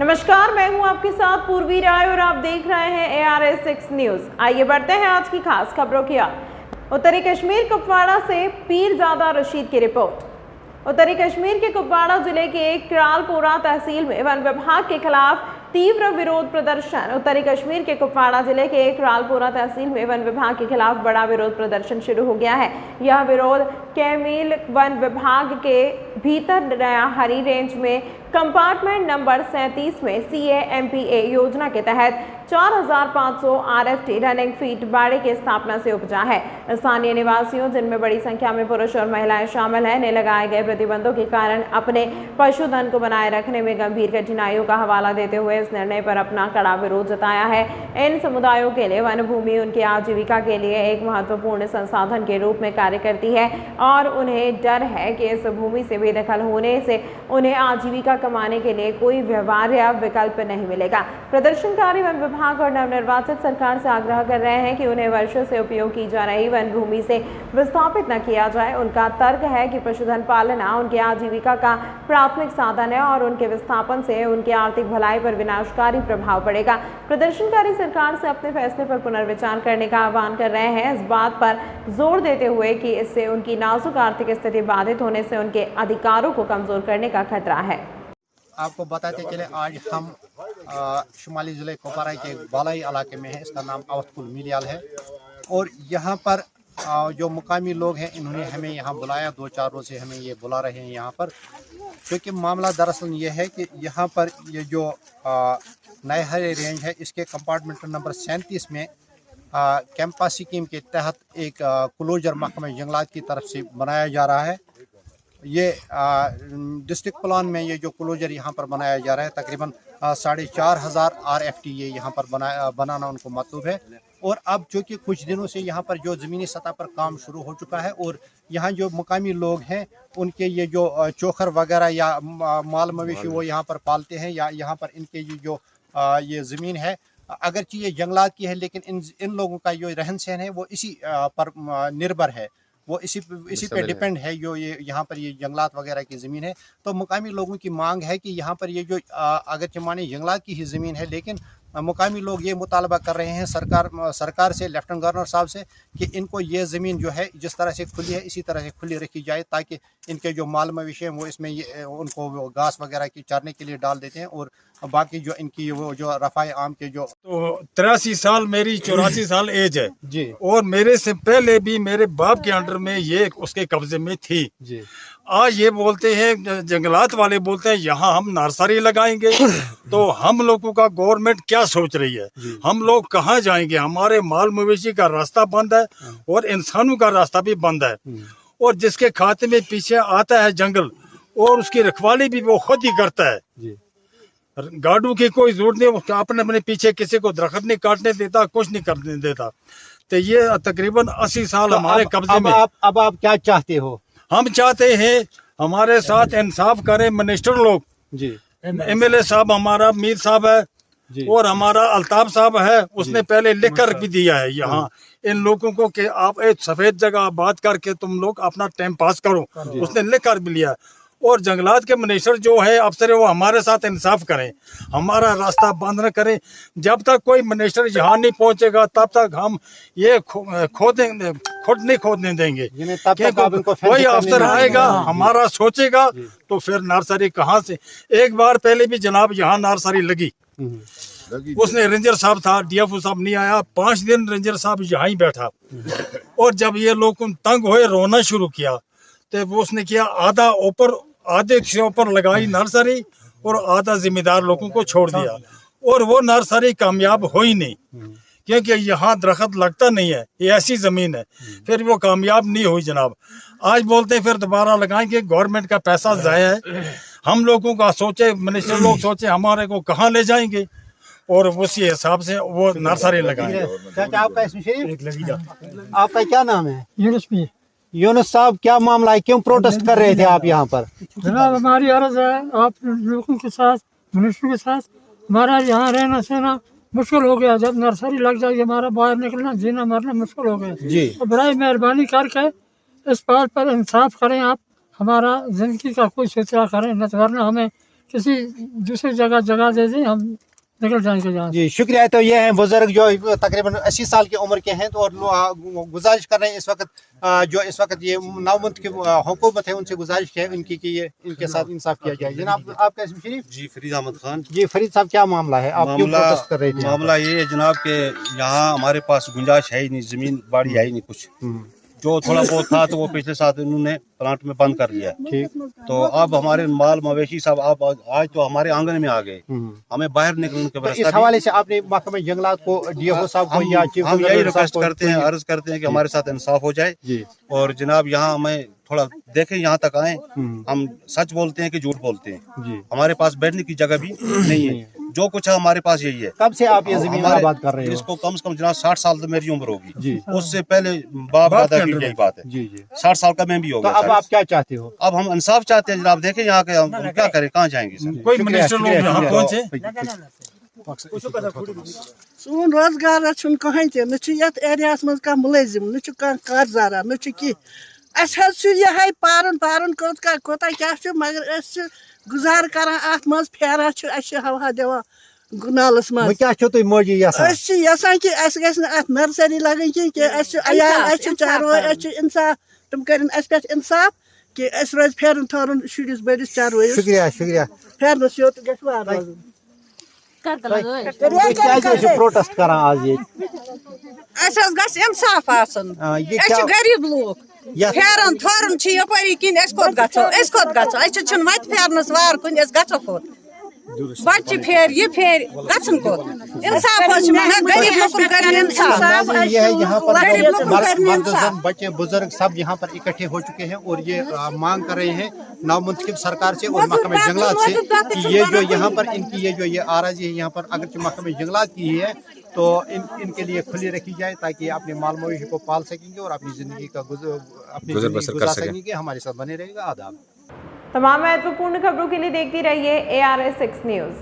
नमस्कार, मैं हूं आपके साथ पूर्वी राय और आप देख रहे हैं ARS6 न्यूज। आइए बढ़ते हैं आज की खास खबरों की ओर। उत्तरी कश्मीर कुपवाड़ा से पीरजादा रशीद की रिपोर्ट। उत्तरी कश्मीर के कुपवाड़ा जिले के करालपुरा तहसील में वन विभाग के खिलाफ तीव्र विरोध प्रदर्शन। उत्तरी कश्मीर के कुपवाड़ा जिले के करालपुरा तहसील में वन विभाग के खिलाफ बड़ा विरोध प्रदर्शन शुरू हो गया है। यह विरोध कैमील वन विभाग के भीतर नया हरी रेंज में कंपार्टमेंट नंबर 37 में CAMPA योजना के तहत 4500 RFT रनिंग फीट बाड़े की स्थापना से उपजा है। स्थानीय निवासियों, जिनमें बड़ी संख्या में पुरुष और महिलाएं शामिल हैं, ने लगाए गए प्रतिबंधों के कारण अपने पशुधन को बनाए रखने में गंभीर कठिनाइयों का हवाला देते हुए इस निर्णय पर अपना कड़ा विरोध जताया है। इन समुदायों के लिए वन भूमि उनकी आजीविका के लिए एक महत्वपूर्ण संसाधन के रूप में कार्य करती है और उन्हें डर है कि इस भूमि से बेदखल होने से उन्हें आजीविका कमाने के लिए कोई व्यवहार्य विकल्प नहीं मिलेगा। प्रदर्शनकारी वन विभाग और नवनिर्वाचित सरकार से आग्रह कर रहे हैं कि उन्हें वर्षों से उपयोग की जा रही वन भूमि से विस्थापित न किया जाए। उनका तर्क है कि पशुधन पालना उनकी आजीविका का प्राथमिक साधन है और उनके विस्थापन से उनकी आर्थिक भलाई पर विनाशकारी प्रभाव पड़ेगा। प्रदर्शनकारी सरकार से अपने फैसले पर पुनर्विचार करने का आह्वान कर रहे हैं, इस बात पर जोर देते हुए कि इससे उनकी नाजुक आर्थिक स्थिति बाधित होने से उनके अधिकारों को कमजोर करने का खतरा है। आपको बताते चले, आज हम शुमाली ज़िले कुपवाड़ा के बालाई इलाके में है। इसका नाम अवधपुर मिलियाल है और यहाँ पर जो मुकामी लोग हैं, इन्होंने हमें यहाँ बुलाया। 2-4 रोज से हमें ये बुला रहे हैं यहाँ पर, क्योंकि मामला दरअसल ये है कि यहाँ पर ये जो नए हरे रेंज है, इसके कंपार्टमेंट नंबर 37 में कैंपा स्कीम के तहत एक क्लोजर महकमा जंगलात की तरफ से बनाया जा रहा है। ये डिस्ट्रिक्ट प्लान में ये जो क्लोजर यहाँ पर बनाया जा रहा है, तकरीबन 4500 RFT ये यहाँ पर बनाना उनको मतलूब है। और अब जो कि कुछ दिनों से यहाँ पर जो ज़मीनी सतह पर काम शुरू हो चुका है और यहाँ जो मुकामी लोग हैं, उनके ये जो चोखर वगैरह या माल मवेशी वो यहाँ पर पालते हैं, या यहाँ पर इनके जो ये ज़मीन है, अगरचे ये जंगलात की है, लेकिन इन लोगों का जो रहन सहन है वो इसी पर निर्भर है, वो इसी पे डिपेंड है। जो ये यहाँ पर ये जंगलात वगैरह की ज़मीन है, तो मुकामी लोगों की मांग है कि यहाँ पर ये जो अगरचे माने जंगलात की ही ज़मीन है, लेकिन मुकामी लोग ये मुतालबा कर रहे हैं सरकार से, लेफ्टिनेंट गवर्नर साहब से, कि इनको ये ज़मीन जो है जिस तरह से खुली है इसी तरह से खुली रखी जाए, ताकि इनके जो माल मवेशी हैं वो इसमें उनको घास वगैरह की चरने के लिए डाल देते हैं। और बाकी जो इनकी वो जो रफ़ाए आम के जो तो 83 साल, मेरी 84 साल एज है जी, और मेरे से पहले भी मेरे बाप के अंडर में ये उसके कब्जे में थी जी। आज ये बोलते हैं, जंगलात वाले बोलते हैं यहाँ हम नर्सरी लगाएंगे। तो हम लोगों का गवर्नमेंट क्या सोच रही है? हम लोग कहाँ जाएंगे? हमारे माल मवेशी का रास्ता बंद है और इंसानों का रास्ता भी बंद है, और जिसके खाते में पीछे आता है जंगल और उसकी रखवाली भी वो खुद ही करता है। गाड़ू की कोई जरूरत नहीं, अपने पीछे किसी को दरख्त नहीं काटने देता, कुछ नहीं करने देता। तो ये तकरीबन 80 साल हमारे कब्जे में। अब आप क्या चाहते हो? हम चाहते हैं हमारे साथ इंसाफ करें मिनिस्टर लोग जी। MLA साहब हमारा मीर साहब है जी, और हमारा अल्ताफ साहब है, उसने पहले लिख कर भी दिया है यहाँ इन लोगों को कि आप एक सफेद जगह बात करके तुम लोग अपना टाइम पास करो, उसने लिख कर भी लिया। और जंगलात के मिनिस्टर जो है, अफसर, वो हमारे साथ इंसाफ करें, हमारा रास्ता बंद न करें। जब तक कोई मिनिस्टर यहाँ नहीं पहुँचेगा तब तक हम ये खुद नहीं खोदने देंगे। कोई अफसर आएगा हमारा सोचेगा तो फिर नर्सरी कहाँ से? एक बार पहले भी जनाब यहाँ नर्सरी लगी, उसने रेंजर साहब था, DFO साहब नहीं आया, 5 दिन रेंजर साहब यहाँ ही बैठा। और जब ये लोग तंग हुए, रोना शुरू किया, तो वो उसने किया आधे से ऊपर लगाई नर्सरी और आधा जिम्मेदार लोगों को छोड़ दिया, और वो नर्सरी कामयाब हो ही नहीं, क्योंकि यहाँ दरख्त लगता नहीं है, ये ऐसी जमीन है। फिर वो कामयाब नहीं हुई जनाब। आज बोलते हैं फिर दोबारा लगाएंगे, गवर्नमेंट का पैसा ज़ाया है। हम लोगों का सोचे, मिनिस्टर लोग सोचे हमारे को कहाँ ले जाएंगे, और उसी हिसाब से वो नर्सरी लगाएंगे। आपका क्या नाम है? यूनुस साहब, क्या मामला है, क्यों प्रोटेस्ट कर रहे थे आप यहाँ पर? जनाब, हमारी अर्ज है आप लोगों के साथ, मिनिस्टर के साथ, हमारा यहाँ रहना सहना मुश्किल हो गया। जब नर्सरी लग जाएगी हमारा बाहर निकलना जीना मरना मुश्किल हो गया जी। तो बराए मेहरबानी करके इस बात पर इंसाफ करें, आप हमारा जिंदगी का कोई फैसला करें, न वरना हमें किसी दूसरी जगह दे दें, हम निकल जाएंगे यहाँ से। जी शुक्रिया। तो ये हैं बुजुर्ग जो तकरीबन 80 साल की उम्र के हैं, तो और गुजारिश कर रहे हैं इस वक्त जो इस वक्त ये नवमुंतखब हुकूमत है उनसे गुजारिश है इनकी कि ये इनके साथ इंसाफ किया जाए। जनाब आपका इसम शरीफ? जी फरीद अहमद खान। जी फरीद साहब क्या मामला है, आप क्यों प्रोटेस्ट कर रहे थे? मामला ये है जनाब के यहाँ हमारे पास गुंजाइश है ही नहीं, जमीन बाड़ी है ही नहीं कुछ। जो थोड़ा बहुत था तो वो पिछले साल इन्होंने प्लांट में बंद कर लिया। ठीक। तो अब हमारे माल मवेशी सब आप आज तो हमारे आंगन में आ गए, हमें बाहर निकलने के तो इस हवाले से आपने महकमा जंगलात को डीएफओ साहब को या चीफ हम यही रिक्वेस्ट करते हैं, अर्ज करते हैं कि हमारे साथ इंसाफ हो जाए। जी। और जनाब यहाँ हमें थोड़ा देखें, यहाँ तक आए, हम सच बोलते हैं कि झूठ बोलते हैं। जी। हमारे पास बैठने की जगह भी नहीं है, जो कुछ है हमारे पास यही है। कब से आप ये जमीन आबाद कर रहे हो? इसको कम से कम जनाब 60 साल तो मेरी उम्र होगी। जी। उससे पहले बाप दादा की यही बात है। जी जी। 60 साल का मैं भी हो तो गया। अब आप क्या चाहते हो? अब हम इंसाफ चाहते हैं जनाब। देखें यहाँ के हम क्या करें, कहाँ जाएंगे सर? कोई मिनिस्टर लोग यहाँ पहुँचे। सोन रोजगार छुन कहीं ते न छु यत एरियास मज का मुलाजिम न छु का कारजारा न छु की अस हज छु यह पारन कोता क्या छु, मगर अस गुजार करा अत मज फेरा छु अस हवा देवा नालस मज। क्या छो तुम मौजी यसान? अस छु यसान कि अस गस न अत नर्सरी लगन कि अस अयाल अस चारो अस इंसाफ तुम करन अस पे इंसाफ कि अस रोज फेरन थरन शुडिस बडिस चारो। शुक्रिया शुक्रिया। फेरनस योत गस वार प्रोटेस्ट करा आज ये गस इंसाफ आसन। गरीब लोग फेरन थोरन यपरी किन कोत गो मत फेरनस वार कुन गो कोत बच्चे फेर ये फेर गन कोत इंसाफ गरीब लोग कर इंसाफ। यहाँ पर मर्द बच्चे बुजुर्ग सब यहाँ पर इकट्ठे हो चुके हैं और ये मांग कर रहे हैं नवमुंतखब सरकार से और महकमा जंगलात से कि ये जो यहाँ पर इनकी ये आराजी है यहाँ पर अगरचे महकमा जंगलात की है तो इनके लिए खुली रखी जाए ताकि अपने माल मवेशी को पाल सकेंगे और अपनी जिंदगी का गुजार सकेंगे। हमारे साथ बने रहेगा। आदाब। तमाम महत्वपूर्ण खबरों के लिए देखती रहिए ARS 6 न्यूज़।